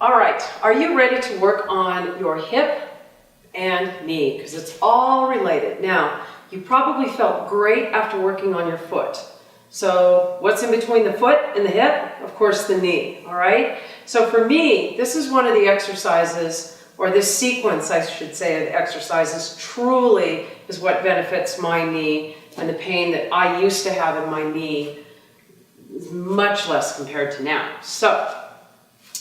All right, are you ready to work on your hip and knee? Because it's all related. Now, you probably felt great after working on your foot. So what's in between the foot and the hip? Of course, the knee, all right? So for me, this is one of the exercises, or this sequence, I should say, of exercises truly is what benefits my knee, and the pain that I used to have in my knee is much less compared to now. So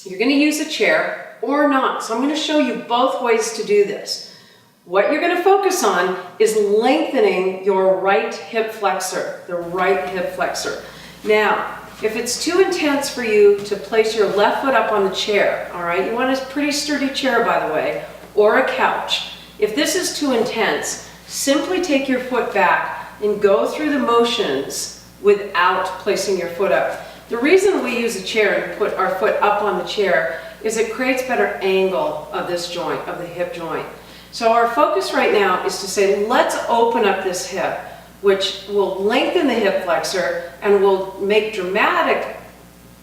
you're going to use a chair or not. So I'm going to show you both ways to do this. What you're going to focus on is lengthening your right hip flexor, the right hip flexor. Now, if it's too intense for you to place your left foot up on the chair, all right, you want a pretty sturdy chair, by the way, or a couch. If this is too intense, simply take your foot back and go through the motions without placing your foot up. The reason we use a chair and put our foot up on the chair is it creates better angle of this joint, of the hip joint. So our focus right now is to say, let's open up this hip, which will lengthen the hip flexor and will make dramatic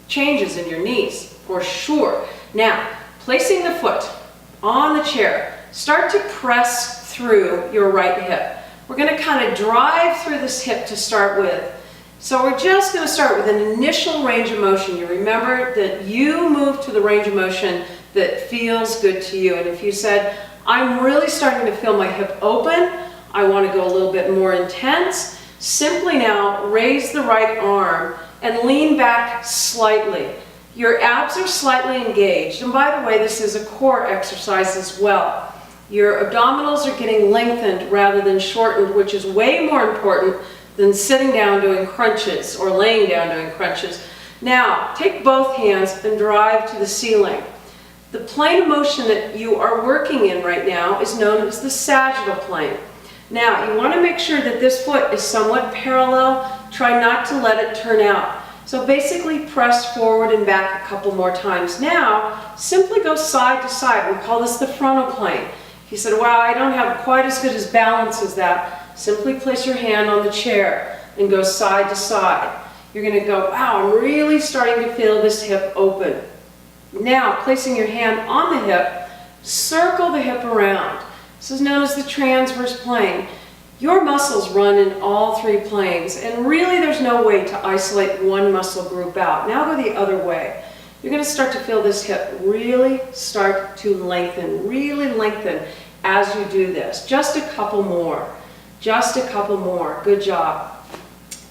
changes in your knees, for sure. Now, placing the foot on the chair, start to press through your right hip. We're going to kind of drive through this hip to start with. So we're just going to start with an initial range of motion. You remember that you move to the range of motion that feels good to you. And if you said, I'm really starting to feel my hip open, I want to go a little bit more intense, simply now raise the right arm and lean back slightly. Your abs are slightly engaged. And by the way, this is a core exercise as well. Your abdominals are getting lengthened rather than shortened, which is way more important than sitting down doing crunches or laying down doing crunches. Now, take both hands and drive to the ceiling. The plane of motion that you are working in right now is known as the sagittal plane. Now, you want to make sure that this foot is somewhat parallel. Try not to let it turn out. So basically press forward and back a couple more times. Now, simply go side to side. We call this the frontal plane. If you said, wow, I don't have quite as good as balance as that, simply place your hand on the chair and go side to side. You're going to go, wow, I'm really starting to feel this hip open. Now, placing your hand on the hip, circle the hip around. This is known as the transverse plane. Your muscles run in all three planes, and really there's no way to isolate one muscle group out. Now go the other way. You're going to start to feel this hip really start to lengthen, really lengthen as you do this. Just a couple more. Just a couple more. Good job.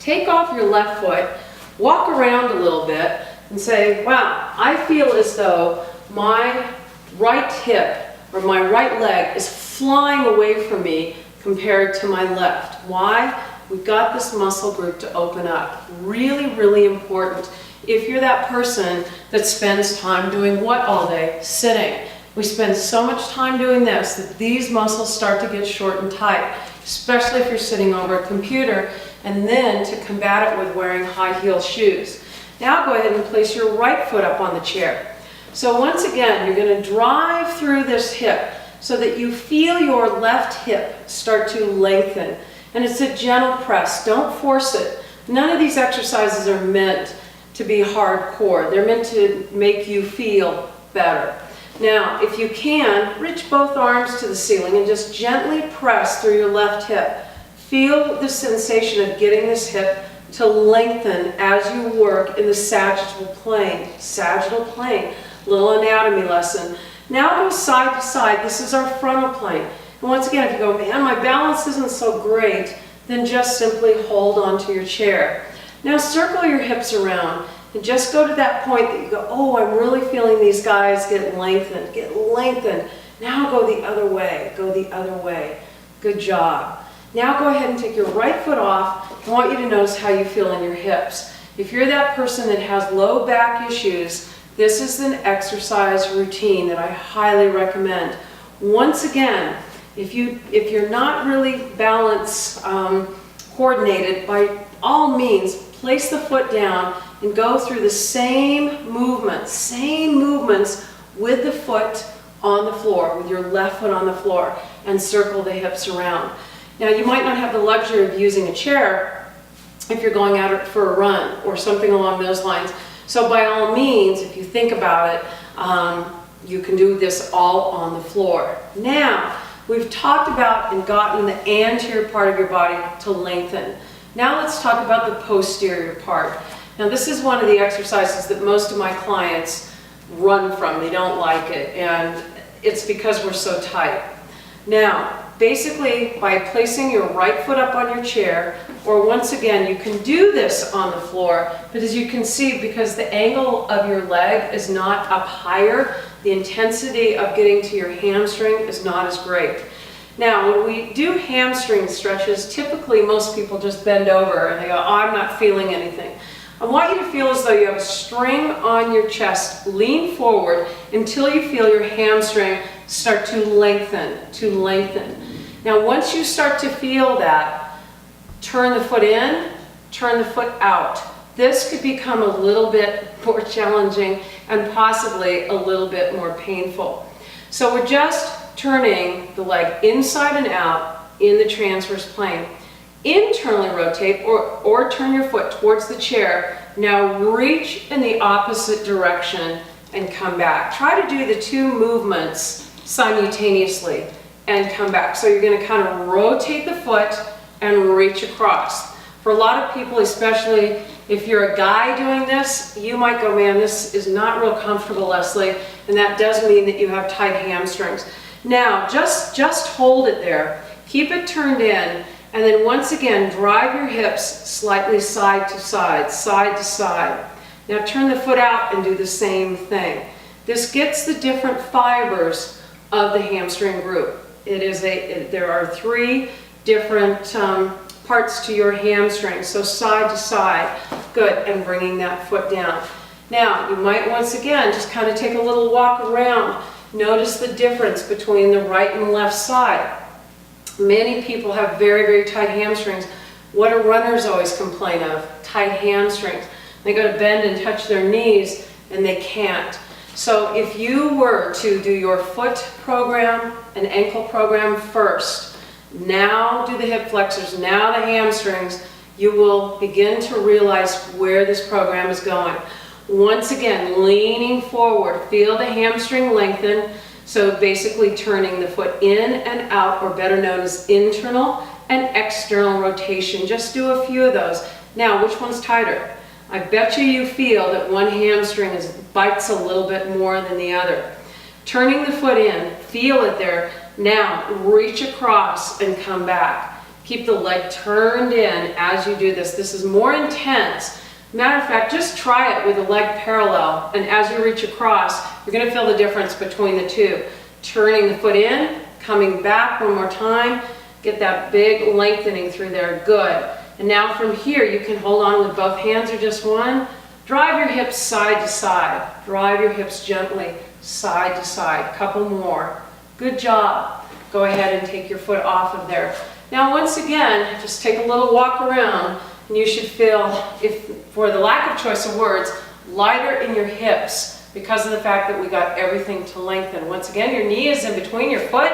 Take off your left foot, walk around a little bit, and say, wow, I feel as though my right hip or my right leg is flying away from me compared to my left. Why? We've got this muscle group to open up. Really, really important. If you're that person that spends time doing what all day? Sitting. We spend so much time doing this that these muscles start to get short and tight, especially if you're sitting over a computer, and then to combat it with wearing high heel shoes. Now go ahead and place your right foot up on the chair. So once again, you're going to drive through this hip so that you feel your left hip start to lengthen. And it's a gentle press. Don't force it. None of these exercises are meant to be hardcore. They're meant to make you feel better. Now, if you can, reach both arms to the ceiling and just gently press through your left hip. Feel the sensation of getting this hip to lengthen as you work in the sagittal plane. Sagittal plane, little anatomy lesson. Now go side to side. This is our frontal plane. And once again, if you go, man, my balance isn't so great, then just simply hold onto your chair. Now circle your hips around and just go to that point that you go, oh, I'm really feeling these guys get lengthened, get lengthened. Now go the other way, go the other way. Good job. Now go ahead and take your right foot off. I want you to notice how you feel in your hips. If you're that person that has low back issues, this is an exercise routine that I highly recommend. Once again, if you're not really balance coordinated, by all means, place the foot down and go through the same movements with the foot on the floor, with your left foot on the floor, and circle the hips around. Now, you might not have the luxury of using a chair if you're going out for a run or something along those lines. So by all means, if you think about it, You can do this all on the floor. Now, we've talked about and gotten the anterior part of your body to lengthen. Now let's talk about the posterior part. Now this is one of the exercises that most of my clients run from. They don't like it, and it's because we're so tight. Now, basically by placing your right foot up on your chair, or once again, you can do this on the floor, but as you can see, because the angle of your leg is not up higher, the intensity of getting to your hamstring is not as great. Now, when we do hamstring stretches, typically most people just bend over and they go, oh, I'm not feeling anything. I want you to feel as though you have a string on your chest. Lean forward until you feel your hamstring start to lengthen, Now, once you start to feel that, turn the foot in, turn the foot out. This could become a little bit more challenging and possibly a little bit more painful. So we're just turning the leg inside and out in the transverse plane. Internally rotate or turn your foot towards the chair. Now reach in the opposite direction and come back. Try to do the two movements simultaneously and come back. So you're going to kind of rotate the foot and reach across. For a lot of people, especially if you're a guy doing this, you might go, man, this is not real comfortable, Leslie, and that does mean that you have tight hamstrings. Now, just hold it there. Keep it turned in, and then once again, drive your hips slightly side to side, side to side. Now turn the foot out and do the same thing. This gets the different fibers of the hamstring group. There are three different parts to your hamstring, so side to side, good, and bringing that foot down. Now, you might once again just kind of take a little walk around. Notice the difference between the right and left side. Many people have very, very tight hamstrings. What do runners always complain of? Tight hamstrings. They go to bend and touch their knees, and they can't. So if you were to do your foot program and ankle program first, now do the hip flexors, now the hamstrings, you will begin to realize where this program is going. Once again, leaning forward, feel the hamstring lengthen, so basically turning the foot in and out, or better known as internal and external rotation. Just do a few of those. Now, which one's tighter? I bet you feel that one hamstring bites a little bit more than the other. Turning the foot in, feel it there. Now, reach across and come back. Keep the leg turned in as you do this. This is more intense. Matter of fact, just try it with the leg parallel, and as you reach across, you're going to feel the difference between the two. Turning the foot in, coming back one more time, get that big lengthening through there, good. And now from here, you can hold on with both hands or just one. Drive your hips side to side. Drive your hips gently side to side. Couple more. Good job. Go ahead and take your foot off of there. Now once again, just take a little walk around, and you should feel, if for the lack of choice of words, lighter in your hips because of the fact that we got everything to lengthen. Once again, your knee is in between your foot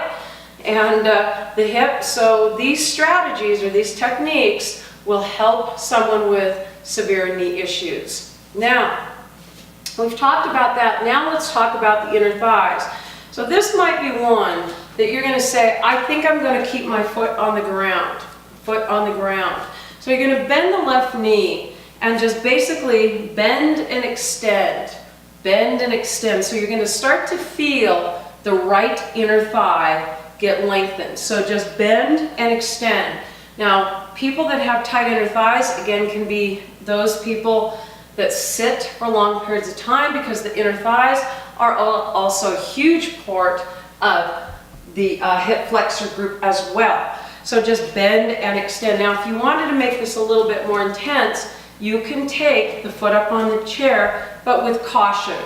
and the hip, so these strategies or these techniques will help someone with severe knee issues. Now, we've talked about that. Now let's talk about the inner thighs. So this might be one that you're going to say, I think I'm going to keep my foot on the ground. Foot on the ground. So you're going to bend the left knee and just basically bend and extend. Bend and extend. So you're going to start to feel the right inner thigh get lengthened. So just bend and extend. Now, people that have tight inner thighs, again, can be those people that sit for long periods of time, because the inner thighs are also a huge part of the hip flexor group as well. So just bend and extend. Now, if you wanted to make this a little bit more intense, you can take the foot up on the chair, but with caution,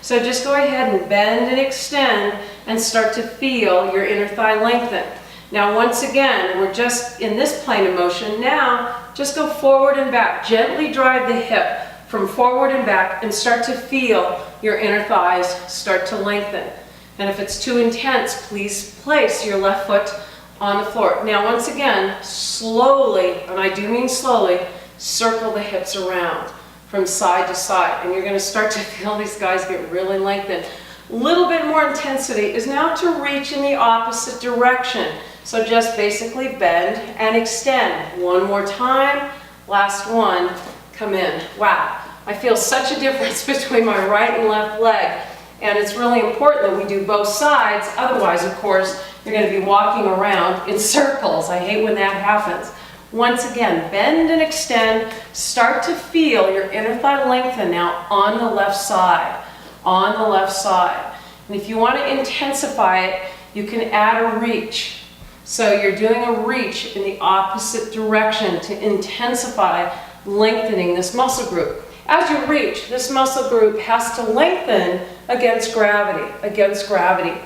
So just go ahead and bend and extend and start to feel your inner thigh lengthen. Now, once again, we're just in this plane of motion. Now, just go forward and back. Gently drive the hip from forward and back and start to feel your inner thighs start to lengthen. And if it's too intense, please place your left foot on the floor. Now, once again, slowly, and I do mean slowly, circle the hips around. from side to side. And you're going to start to feel these guys get really lengthened. A little bit more intensity is now to reach in the opposite direction. So just basically bend and extend. One more time. Last one. Come in. Wow. I feel such a difference between my right and left leg. And it's really important that we do both sides. Otherwise, of course, you're going to be walking around in circles. I hate when that happens. Once again, bend and extend. Start to feel your inner thigh lengthen now on the left side. On the left side. And if you want to intensify it, you can add a reach. So you're doing a reach in the opposite direction to intensify lengthening this muscle group. As you reach, this muscle group has to lengthen against gravity,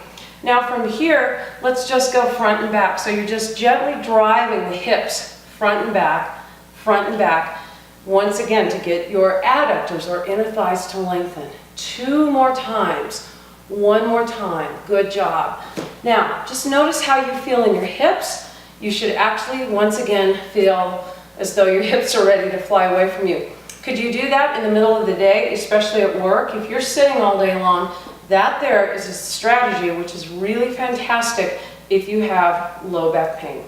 Now from here, let's just go front and back. So you're just gently driving the hips front and back, once again to get your adductors or inner thighs to lengthen. 2 more times. 1 more time. Good job. Now, just notice how you feel in your hips. You should actually, once again, feel as though your hips are ready to fly away from you. Could you do that in the middle of the day, especially at work? If you're sitting all day long, that there is a strategy which is really fantastic if you have low back pain.